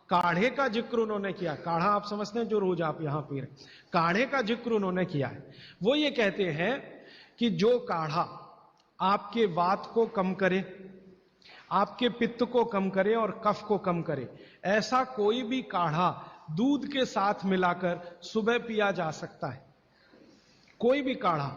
काढ़े का जिक्र उन्होंने किया। काढ़ा आप समझते हैं जो रोज आप यहां पी रहे, काढ़े का जिक्र उन्होंने किया है। वो ये कहते हैं कि जो काढ़ा आपके वात को कम करे, आपके पित्त को कम करे और कफ को कम करे, ऐसा कोई भी काढ़ा दूध के साथ मिलाकर सुबह पिया जा सकता है। कोई भी काढ़ा,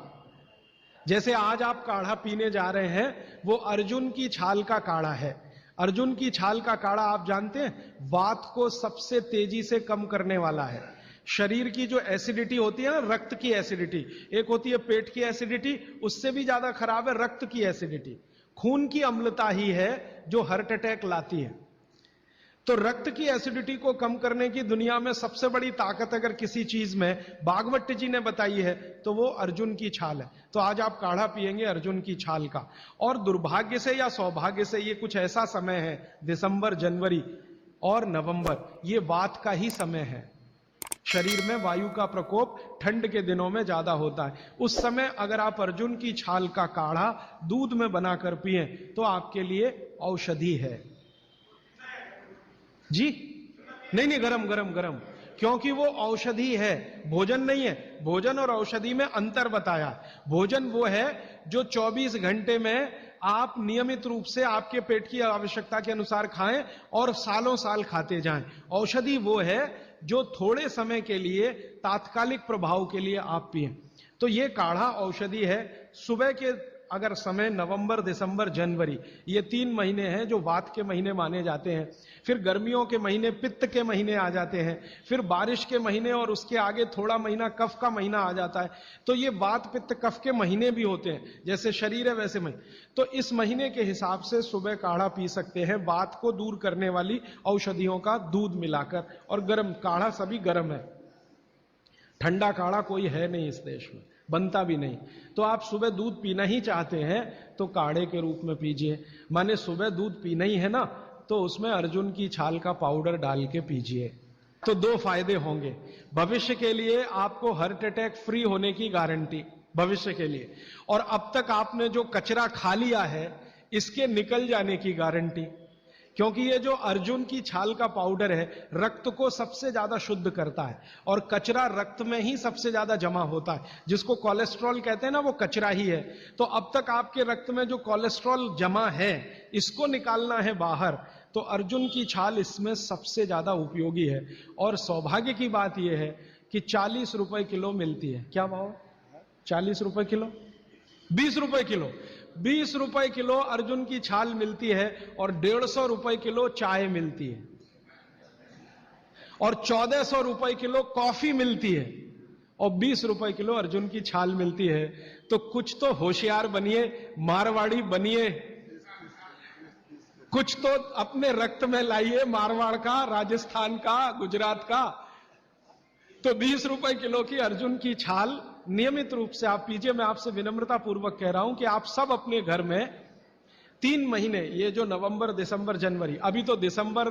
जैसे आज आप काढ़ा पीने जा रहे हैं, वो अर्जुन की छाल का काढ़ा है। अर्जुन की छाल का काढ़ा आप जानते हैं वात को सबसे तेजी से कम करने वाला है। शरीर की जो एसिडिटी होती है ना, रक्त की एसिडिटी, एक होती है पेट की एसिडिटी, उससे भी ज्यादा खराब है रक्त की एसिडिटी। खून की अम्लता ही है जो हार्ट अटैक लाती है। तो रक्त की एसिडिटी को कम करने की दुनिया में सबसे बड़ी ताकत अगर किसी चीज में भागवत जी ने बताई है तो वो अर्जुन की छाल है। तो आज आप काढ़ा पिएंगे अर्जुन की छाल का। और दुर्भाग्य से या सौभाग्य से ये कुछ ऐसा समय है, दिसंबर, जनवरी और नवंबर, ये वात का ही समय है। शरीर में वायु का प्रकोप ठंड के दिनों में ज्यादा होता है। उस समय अगर आप अर्जुन की छाल का काढ़ा दूध में बनाकर पिए तो आपके लिए औषधि है। जी नहीं, गरम गरम गरम, क्योंकि वो औषधि है, भोजन नहीं है। भोजन और औषधि में अंतर बताया। भोजन वो है जो 24 घंटे में आप नियमित रूप से आपके पेट की आवश्यकता के अनुसार खाएं और सालों साल खाते जाएं। औषधि वो है जो थोड़े समय के लिए, तात्कालिक प्रभाव के लिए आप पिएं। तो ये काढ़ा औषधि है। सुबह के अगर समय नवंबर, दिसंबर, जनवरी, ये 3 महीने हैं जो वात के महीने माने जाते हैं। फिर गर्मियों के महीने पित्त के महीने आ जाते हैं। फिर बारिश के महीने और उसके आगे थोड़ा महीना कफ का महीना आ जाता है। तो ये वात पित्त कफ के महीने भी होते हैं, जैसे शरीर है वैसे महीने। तो इस महीने के हिसाब से सुबह काढ़ा पी सकते हैं, वात को दूर करने वाली औषधियों का दूध मिलाकर। और गर्म काढ़ा सभी गर्म है, ठंडा काढ़ा कोई है नहीं इस देश में, बनता भी नहीं। तो आप सुबह दूध पीना ही चाहते हैं तो काढ़े के रूप में पीजिए। माने सुबह दूध पीना ही है ना, तो उसमें अर्जुन की छाल का पाउडर डाल के पीजिए। तो 2 फायदे होंगे। भविष्य के लिए आपको हार्ट अटैक फ्री होने की गारंटी, भविष्य के लिए। और अब तक आपने जो कचरा खा लिया है इसके निकल जाने की गारंटी, क्योंकि ये जो अर्जुन की छाल का पाउडर है रक्त को सबसे ज्यादा शुद्ध करता है। और कचरा रक्त में ही सबसे ज्यादा जमा होता है, जिसको कोलेस्ट्रॉल कहते हैं ना, वो कचरा ही है। तो अब तक आपके रक्त में जो कोलेस्ट्रॉल जमा है इसको निकालना है बाहर, तो अर्जुन की छाल इसमें सबसे ज्यादा उपयोगी है। और सौभाग्य की बात यह है कि 40 रुपए किलो मिलती है। क्या भाव? 40 रुपए किलो, 20 रुपए किलो, 20 रुपए किलो अर्जुन की छाल मिलती है। और 150 रुपए किलो चाय मिलती है। और 1400 रुपए किलो कॉफी मिलती है। और 20 रुपए किलो अर्जुन की छाल मिलती है। तो कुछ तो होशियार बनिए, मारवाड़ी बनिए, कुछ तो अपने रक्त में लाइए, मारवाड़ का, राजस्थान का, गुजरात का। तो 20 रुपए किलो की अर्जुन की छाल नियमित रूप से आप पीजिए। मैं आपसे विनम्रता पूर्वक कह रहा हूं कि आप सब अपने घर में 3 महीने, ये जो नवंबर, दिसंबर, जनवरी, अभी तो दिसंबर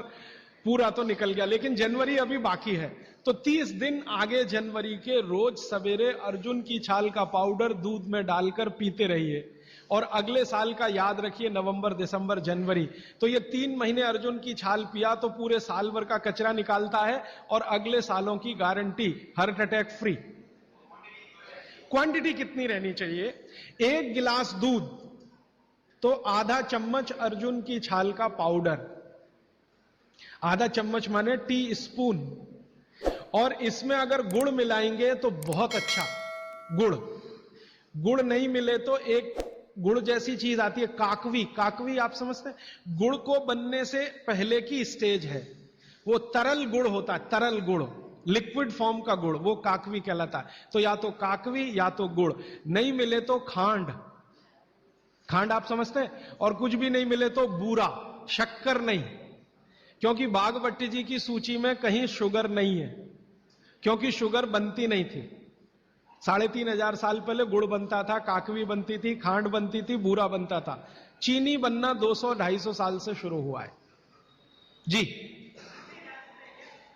पूरा तो निकल गया लेकिन जनवरी अभी बाकी है, तो 30 दिन आगे जनवरी के रोज सवेरे अर्जुन की छाल का पाउडर दूध में डालकर पीते रहिए। और अगले साल का याद रखिए, नवंबर, दिसंबर, जनवरी, तो ये 3 महीने अर्जुन की छाल पिया तो पूरे साल भर का कचरा निकालता है। और अगले सालों की guarantee, heart attack free. Quantity कितनी रहनी चाहिए? 1 गिलास दूध तो आधा चम्मच अर्जुन की छाल का पाउडर, आधा चम्मच माने टी स्पून। और इसमें अगर गुड़ मिलाएंगे तो बहुत अच्छा। गुड़ नहीं मिले तो एक गुड़ जैसी चीज आती है, काकवी। काकवी आप समझते हैं? गुड़ को बनने से पहले की स्टेज है, वो तरल गुड़ होता है, तरल गुड़, लिक्विड फॉर्म का गुड़, वो काकवी कहलाता है। तो या तो काकवी या तो गुड़, नहीं मिले तो खांड। खांड आप समझते हैं? और कुछ भी नहीं मिले तो बूरा, शक्कर नहीं, क्योंकि बागवती जी की सूची में कहीं शुगर नहीं है, क्योंकि शुगर बनती नहीं थी। 3500 साल पहले गुड़ बनता था, काकवी बनती थी, खांड बनती थी, बूरा बनता था। चीनी बनना 200-250 साल से शुरू हुआ है।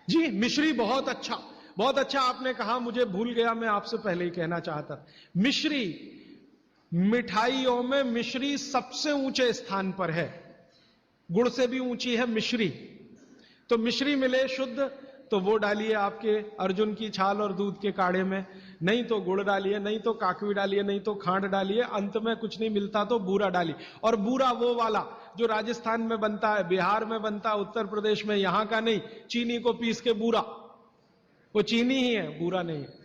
जी, मिश्री बहुत अच्छा, बहुत अच्छा आपने कहा, मुझे भूल गया, मैं आपसे पहले ही कहना चाहता था। मिश्री, मिठाइयों में मिश्री सबसे ऊंचे स्थान पर है, गुड़ से भी ऊंची है मिश्री। तो मिश्री मिले शुद्ध तो वो डालिए आपके अर्जुन की छाल और दूध के काढ़े में, नहीं तो गुड़ डालिए, नहीं तो काकवी डालिए, नहीं तो खांड डालिए, अंत में कुछ नहीं मिलता तो बूरा डालिए। और बूरा वो वाला जो राजस्थान में बनता है, बिहार में बनता है, उत्तर प्रदेश में, यहां का नहीं, चीनी को पीस के बूरा, वो चीनी ही है, बूरा नहीं है।